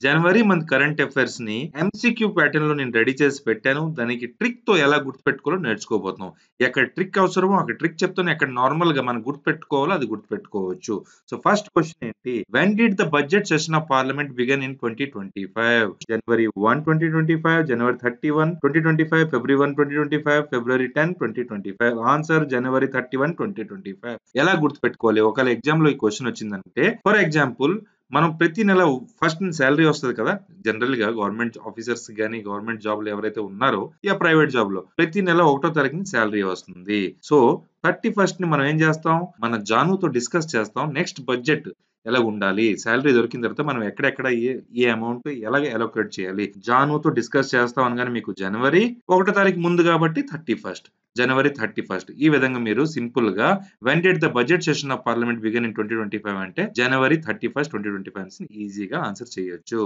జనవరి month current affairs ని MCQ pattern లో నేను రెడీ చేసి పెట్టాను. దానికి ట్రిక్ తో ఎలా గుర్తుపెట్టుకోవాలో నేర్చుకోబోతున్నాం. ఎక్కడ ట్రిక్ అవసరమో అక్కడ ట్రిక్ చెప్తాను. ఎక్కడ నార్మల్ గా మనం గుర్తుపెట్టుకోవాలో అది గుర్తుపెట్టుకోవచ్చు. సో ఫస్ట్ క్వశ్చన్ ఏంటి? When did the budget session of parliament began in 2025? January 1, 2025, January 31, 2025, February 1, 2025, February 10, 2025. Answer January 31, 2025. ఎలా గుర్తుపెట్టుకోవాలి? ఒకవేళ ఎగ్జామ్ లో ఈ క్వశ్చన్ వచ్చిందంటే, ఫర్ ఎగ్జాంపుల్ మనం ప్రతి నెల ఫస్ట్ సాలరీ వస్తది కదా! జనరల్‌గా గవర్నమెంట్ ఆఫీసర్స్ గాని, గవర్నమెంట్ జాబ్‌లో ఎవరైతే ఉన్నారో ప్రైవేట్ జాబ్‌లో ప్రతి నెల 1 తారీఖున సాలరీ వస్తుంది. సో 31ని మనం ఏం చేస్తాం? మన జానుతో డిస్కస్ చేస్తాం. నెక్స్ట్ బడ్జెట్ ఎలాగుండాలి? సాలరీ దొరికిన తర్వాత మనం ఎక్కడెక్కడ ఏ అమౌంట్ ఎలాగ అలోకేట్ చేయాలి? జానుతో డిస్కస్ చేస్తాం అనగానే మీకు జనవరి 1 తారీఖు ముందు కాబట్టి 31. జనవరి 31. ఈ విధంగా మీరు సింపుల్‌గా when did the budget session of parliament begin in 2025 అంటే జనవరి 31, 2025 ఈజీగా ఆన్సర్ చేయొచ్చు.